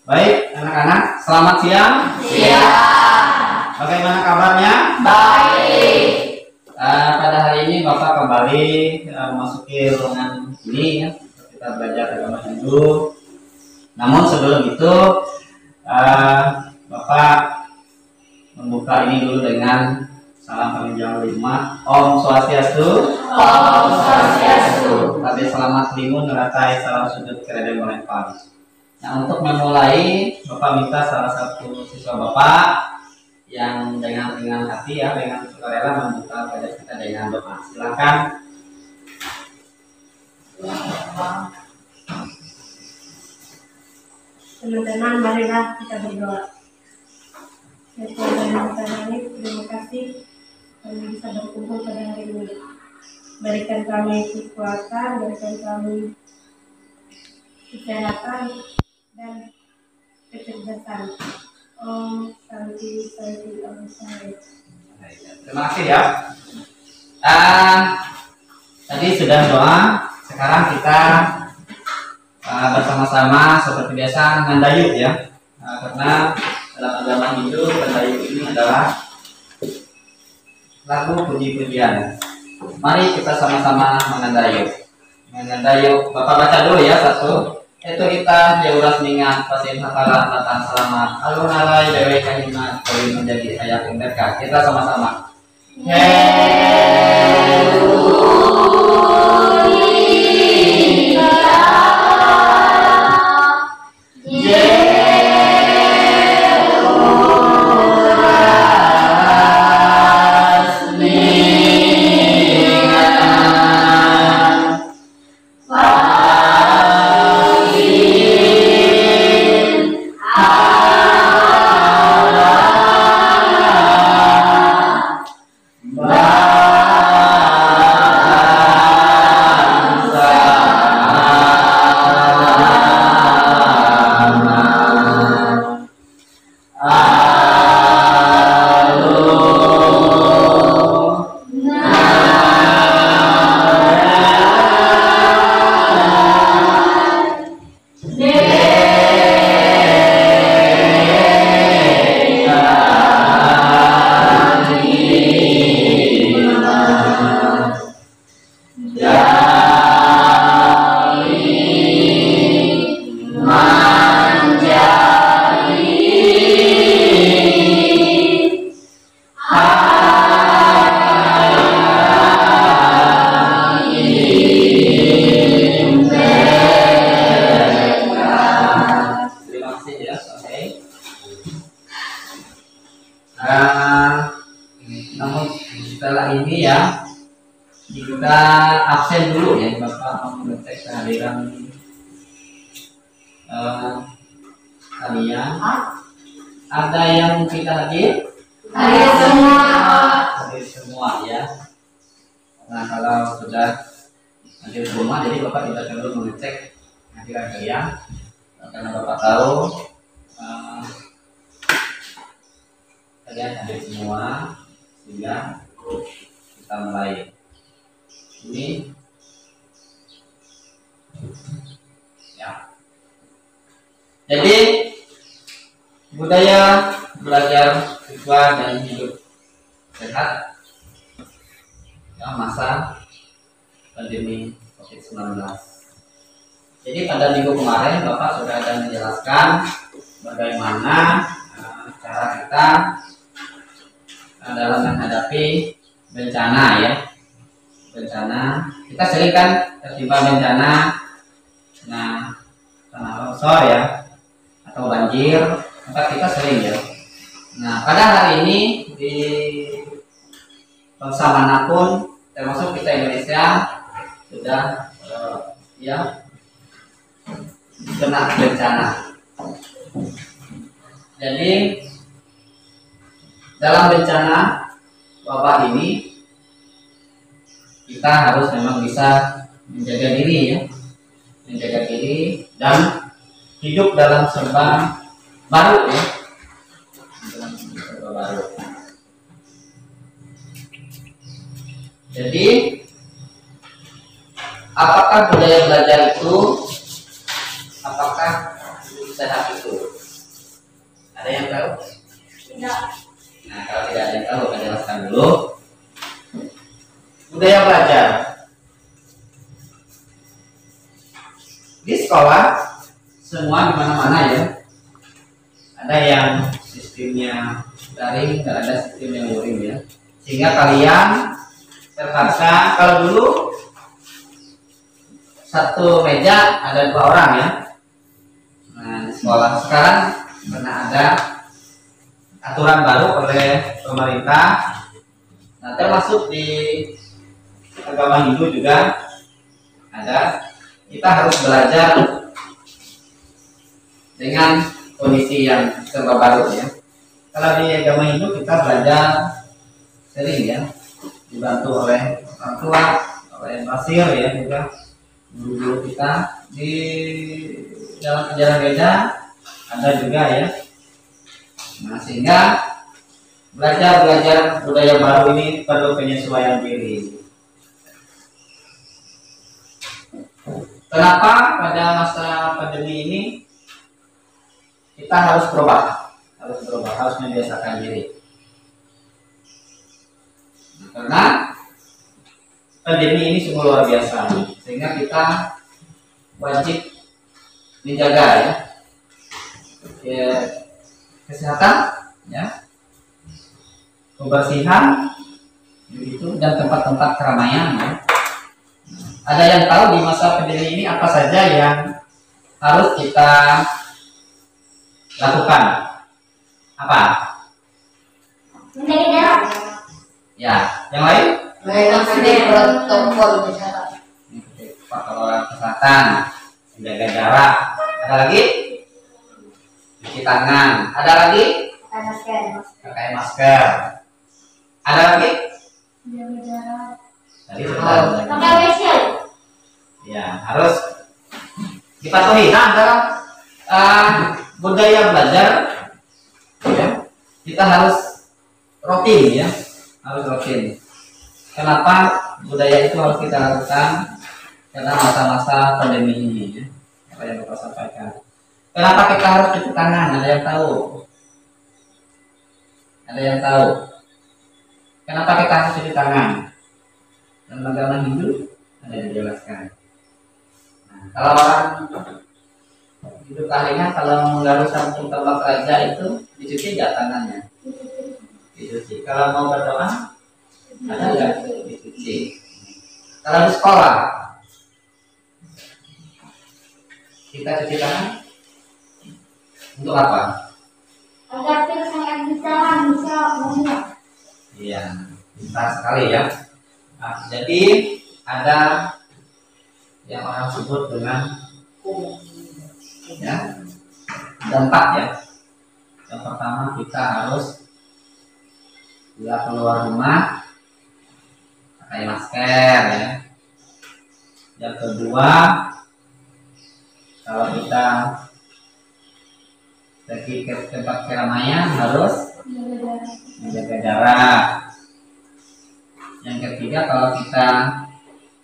Baik anak-anak, selamat siang. Siang. Bagaimana kabarnya? Baik. Pada hari ini Bapak kembali memasuki ruangan ini ya, kita belajar agama Hindu. Namun sebelum itu Bapak membuka ini dulu dengan salam penunjang lima. Om Swastiastu. Om Swastiastu. Tadi selamat limun ngeratai salam sujud keredeng melempar. Nah, untuk memulai, Bapak minta salah satu siswa Bapak yang dengan ringan hati ya, dengan sukarela membuka pelajaran kita dengan doa. Silakan. Teman-teman, marilah kita berdoa. Ya Tuhan yang Maha Langit, terima kasih kami bisa berkumpul pada hari ini. Berikan kami kekuatan, berikan kami kesehatan dan kecerdasan. Om Santi Santi Om Santi. Terima kasih ya. Tadi sudah doa, sekarang kita bersama-sama seperti biasa ngandayuk ya. Karena dalam agama Hindu ngandayuk ini adalah lagu puji-pujian. Mari kita sama-sama mengandayuk. Mengandayuk, Bapak baca dulu ya satu. Itu kita jauras mingat pasin hafala tatan selamat alun-alai dewe kahimat kali menjadi ayat berkah. Kita sama-sama. Namun setelah ini ya kita absen dulu ya, Bapak mengecek kehadiran kalian. Ada yang kita hadir? Hadir semua. Hadir semua ya. Nah, kalau sudah hadir semua, jadi Bapak kita perlu mengecek kehadiran kalian karena Bapak tahu kalian hadir semua, sehingga kita mulai. Ini ya. Jadi budaya belajar siswa dan hidup sehat ya masa pandemi COVID-19. Jadi pada minggu kemarin Bapak sudah ada menjelaskan bagaimana cara kita dalam menghadapi bencana ya. Bencana kita sering kan tertimpa bencana, nah tanah longsor ya, atau banjir, tempat kita sering ya. Nah, pada hari ini di bangsa manapun, termasuk kita Indonesia, sudah ya kena bencana. Jadi dalam bencana wabah ini kita harus memang bisa menjaga diri ya, menjaga diri dan hidup dalam serba baru ya, dalam serba baru. Jadi apakah budaya belajar itu, apakah sehat itu? Ada yang tahu? Tidak. Nah, kalau tidak ada yang tahu, saya jelaskan dulu. Budaya belajar di sekolah semua di mana-mana ya. Ada yang sistemnya daring, ada sistem yang luring ya. Sehingga kalian terpaksa, kalau dulu satu meja ada 2 orang ya. Nah, di sekolah sekarang pernah ada aturan baru oleh pemerintah. Nah, termasuk di agama Hindu juga ada, kita harus belajar dengan kondisi yang serba baru ya. Kalau di agama Hindu kita belajar sering ya, dibantu oleh orang tua, oleh pasir ya juga, guru kita. Di dalam ajaran beda ada juga ya. Nah, sehingga belajar budaya baru ini perlu penyesuaian diri. Kenapa pada masa pandemi ini kita harus berubah, harus membiasakan diri? Nah, karena pandemi ini sungguh luar biasa, sehingga kita wajib menjaga ya, kesehatan, ya, kebersihan, begitu, dan tempat-tempat keramaian. Ya. Ada yang tahu di masa pandemi ini apa saja yang harus kita lakukan? Apa? Menjaga jarak. Ya, yang lain? Mengikuti protokol kesehatan. Mengikuti protokol kesehatan, menjaga jarak. Ada lagi? Cuci tangan. Ada lagi? Pakai masker. Ada lagi? Jaga jarak. Tadi sudah. Pakai facial. Ya, harus dipatuhi. Nah, dalam budaya belajar ya, kita harus rutin ya, harus rutin. Kenapa budaya itu harus kita lakukan? Karena masa-masa pandemi ini ya, apa yang Bapak sampaikan. Kenapa kita harus cuci tangan? Ada yang tahu? Ada yang tahu? Kenapa kita harus cuci tangan? Dalam agama Hindu ada dijelaskan. Nah, kalau orang hidup ahlinya kalau menggaruk satu tombak raja itu dicuci nggak tangannya? Dicuci. Kalau mau berdoa ada nggak? Dicuci. Kalau di sekolah kita cuci tangan untuk apa? Agar virus yang bisa menguap. Iya, pintar sekali ya. Nah, jadi ada yang orang sebut dengan ya, dampak ya. Yang pertama kita harus bila keluar rumah pakai masker ya. Yang kedua, kalau kita pergi ke tempat keramaian harus menjaga jarak. Yang ketiga, kalau kita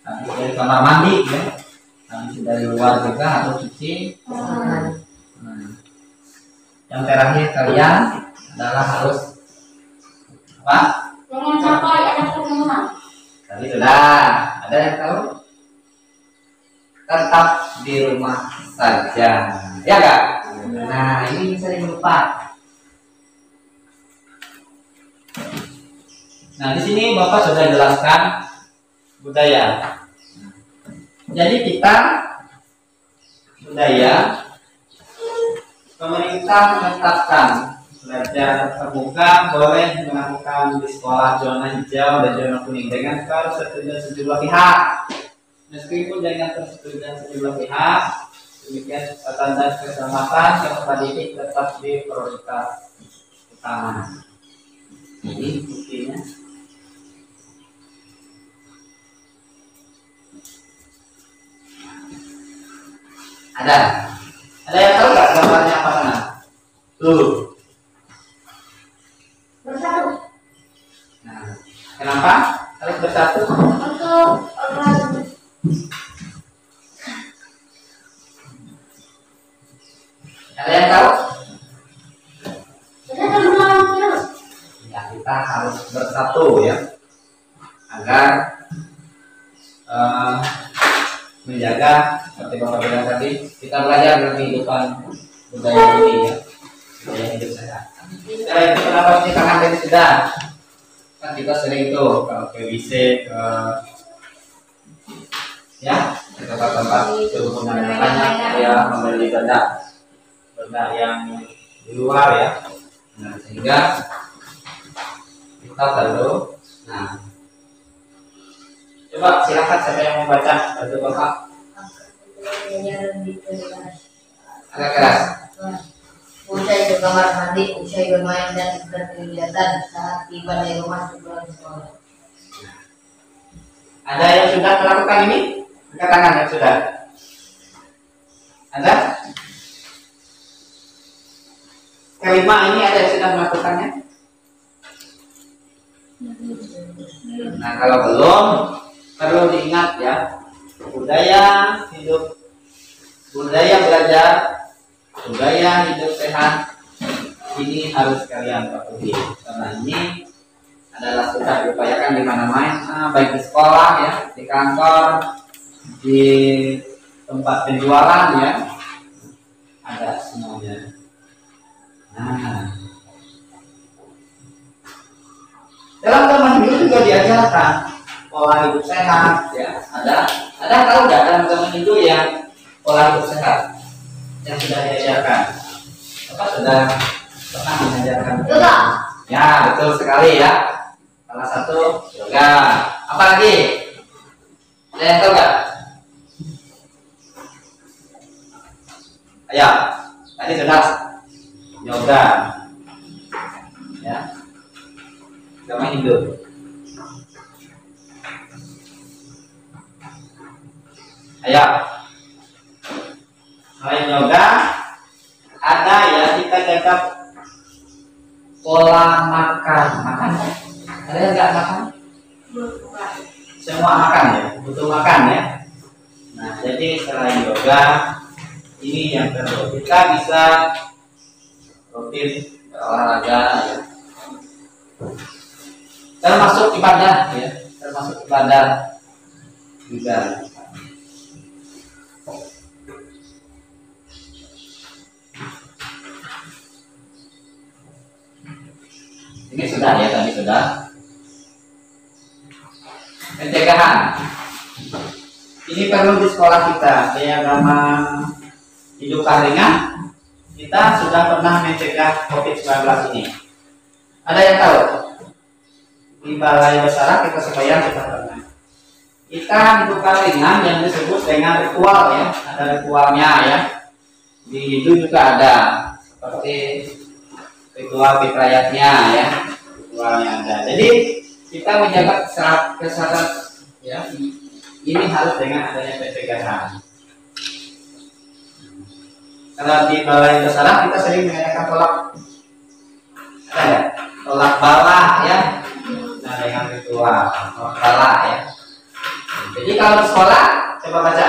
habis dari kamar mandi ya, habis dari luar juga harus cuci. Nah, yang terakhir kalian adalah harus apa? Jangan sampai ada kerumunan. Tadi sudah ada yang tahu? Tetap di rumah saja, ya kak? Nah, ini sering lupa. Nah, di sini Bapak sudah jelaskan budaya. Jadi kita budaya pemerintah menetapkan belajar terbuka boleh dilakukan di sekolah zona hijau dan zona kuning dengan persetujuan sejumlah pihak. Meskipun dengan persetujuan sejumlah pihak, demikian standar keselamatan peserta didik tetap diprioritas utama. Ini buktinya. Ada yang tahu nggak gambarnya apa sana? Tuh. Bersatu. Nah, kenapa harus bersatu? Untuk Ada yang tahu? kita kan melawan terus. Ya, kita harus bersatu ya, agar menjaga seperti Bapak bilang tadi, kita belajar dari kehidupan budaya ini ya, budaya hidup sehat. Setelah itu kenapa sih kangen dari sudah? Kan kita sering tuh kalau ke WC, ke ya ke tempat-tempat kerumunan yang banyak ya, membeli benda yang di luar ya. Nah, sehingga kita perlu, nah, coba silakan siapa yang mau baca, bantu Bapak. Agak keras. Usai ke kamar mandi, usai bermain dan berkegiatan saat tiba di rumah sebelum sekolah. Ada yang sudah melakukan ini? Angkat tangan yang sudah. Ada? Kelima ini ada yang sudah melakukannya? Nah, kalau belum, perlu diingat ya, budaya hidup, budaya belajar, budaya hidup sehat ini harus kalian patuhi, karena ini adalah sudah diupayakan di mana-mana, baik di sekolah ya, di kantor, di tempat penjualan ya, ada semuanya. Nah, dalam zaman hidup juga diajarkan pola hidup sehat ya. Ada tahu nggak dalam zaman hidup yang pola hidup sehat yang sudah diajarkan? Apa sudah pernah mengajarkan? Yoga. Ya, betul sekali ya. Salah satu yoga. Apa lagi? Ada yang tahu nggak? Ayo, tadi sudah yoga ya, sama hidup. Ayo, selain yoga ada ya, kita jaga pola makan. Ada yang nggak makan? Semua makan ya, butuh makan ya. Nah, jadi selain yoga ini yang perlu kita bisa rutin berolahraga ya. Termasuk ibadah ya, termasuk ibadah juga. Ini sudah ya, tadi sudah. Pencegahan ini perlu di sekolah kita, di agama hidup ringan. Kita sudah pernah mencegah COVID-19 ini. Ada yang tahu? Di Balai Besar kita supaya kita pernah. Kita hidup ringan yang disebut dengan ritual ya. Ada ritualnya ya. Di itu juga ada seperti ritual fitrayatnya ya. Ritualnya ada. Jadi kita menjaga kesehatan ya. Ini harus dengan adanya pencegahan. Kalau di Balai Besar kita sering mengadakan tolak bala ya, nah dengan ritual tolak bala ya. Jadi kalau di sekolah coba baca.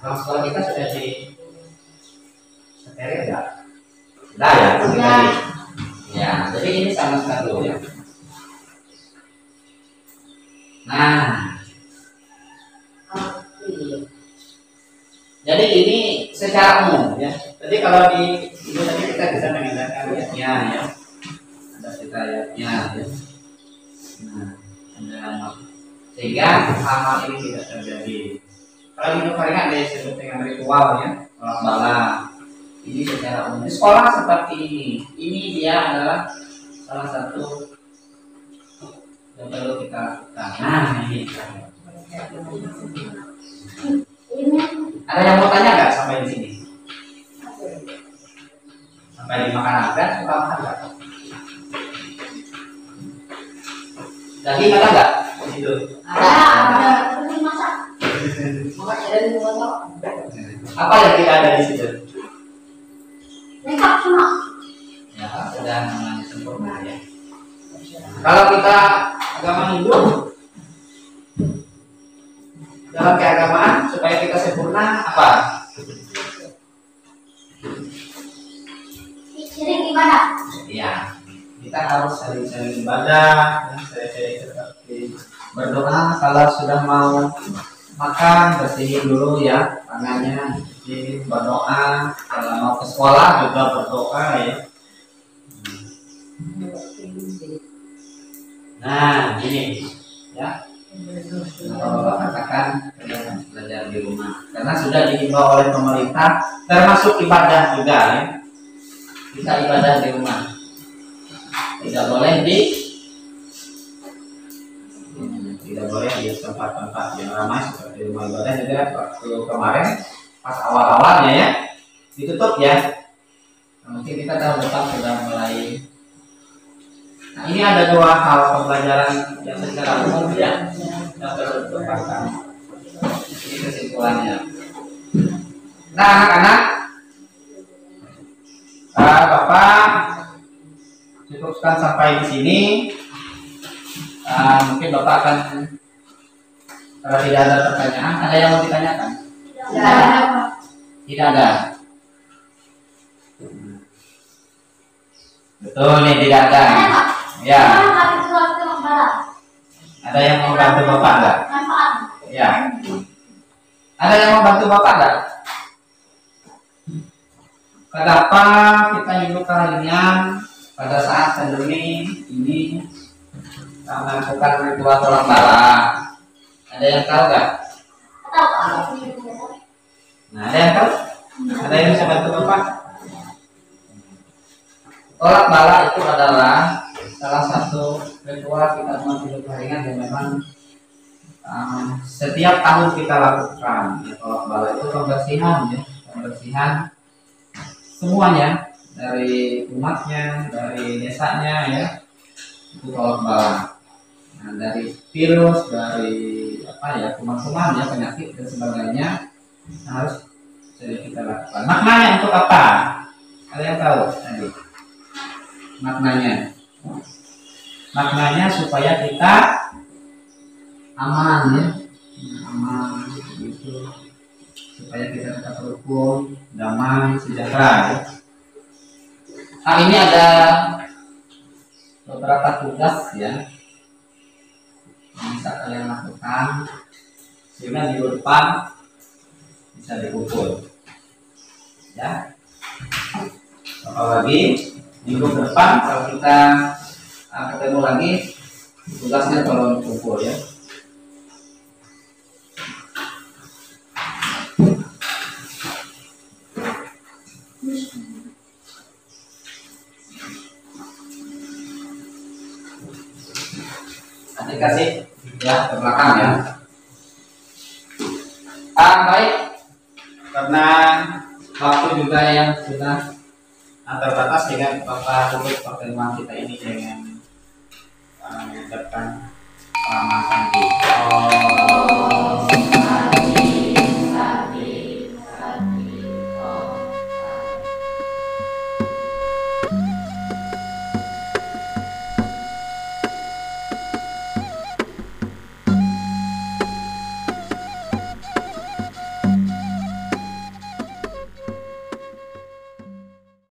Kalau sekolah kita sudah di steril ya? Sudah ya? Sudah. Ya, jadi ini sama dulu ya. Nah, jadi ini secara umum ya. Jadi kalau di tadi kita bisa menggunakan ayatnya ya. Ada kita ayatnya ya. Nah, ada sehingga hal-hal ini tidak terjadi. Kalau hidup mereka ada yang disebut dengan ritual ya, tolak bala. Ini secara umum di sekolah seperti ini. Ini dia adalah salah satu yang perlu kita lakukan. Nah, ini. Ada yang mau tanya nggak sampai di sini? Sampai dimakan agak suka makan nggak? Daging ada nggak di situ? Ada. Tapi masak. Masak ada di rumah. Apa yang tidak ada di situ? Lengkap semua. Ya, sedang sempurna ya. Kalau kita agama Hindu dalam keagamaan supaya kita sempurna apa? Sering ibadah. Ya, kita harus sering-sering ibadah, sering-sering seperti berdoa. Kalau sudah mau makan bersihin dulu ya tangannya, berdoa. Kalau mau ke sekolah juga berdoa ya. Nah, ini ya. Kalau katakan belajar di rumah, karena sudah diimbau oleh pemerintah, termasuk ibadah juga ya. Kita ibadah di rumah, tidak boleh di tempat-tempat yang ramai seperti rumah ibadah juga. Waktu kemarin pas awal-awalnya ya ditutup ya. Mungkin kita tahun depan sudah mulai. Nah, ini ada dua hal pembelajaran yang secara umum ya yang perlu ditempatkan. Ini kesimpulannya. Nah, anak-anak, Bapak cukupkan sampai di sini. Mungkin Bapak akan, kalau tidak ada pertanyaan, ada yang mau ditanyakan? Tidak ada. Betul nih, tidak ada. Ya. Ada yang mau bantu Bapak enggak? Ya. Ada yang mau bantu Bapak enggak? Kenapa kita hidup kalian pada saat pandemi ini melakukan ritual tolak bala? Ada yang tahu nggak? Nah, ada yang tahu? Ada yang bisa bantu Bapak? Tolak bala itu adalah salah satu ritual kita dalam hidup harian yang memang setiap tahun kita lakukan. Ya, tolak bala itu pembersihan ya, pembersihan semuanya dari umatnya, dari desanya ya, itu tolak bala. Nah, dari virus, dari apa ya, kuman-kuman ya, penyakit dan sebagainya harus jadi kita lakukan. Maknanya untuk apa? Ada yang tahu tadi? Maknanya supaya kita aman ya, aman gitu, supaya kita tetap rukun, damai, sejahtera ya. Nah, ini ada beberapa tugas ya yang bisa kalian lakukan sehingga minggu depan bisa dikumpul ya. Apalagi minggu depan kalau kita ketemu lagi, tugasnya tolong kumpul ya. Nanti kasih ya ke belakang ya. Baik, karena waktu juga yang sudah terbatas, sehingga Bapak tutup pertemuan kita ini dengan mengucapkan selamat pagi.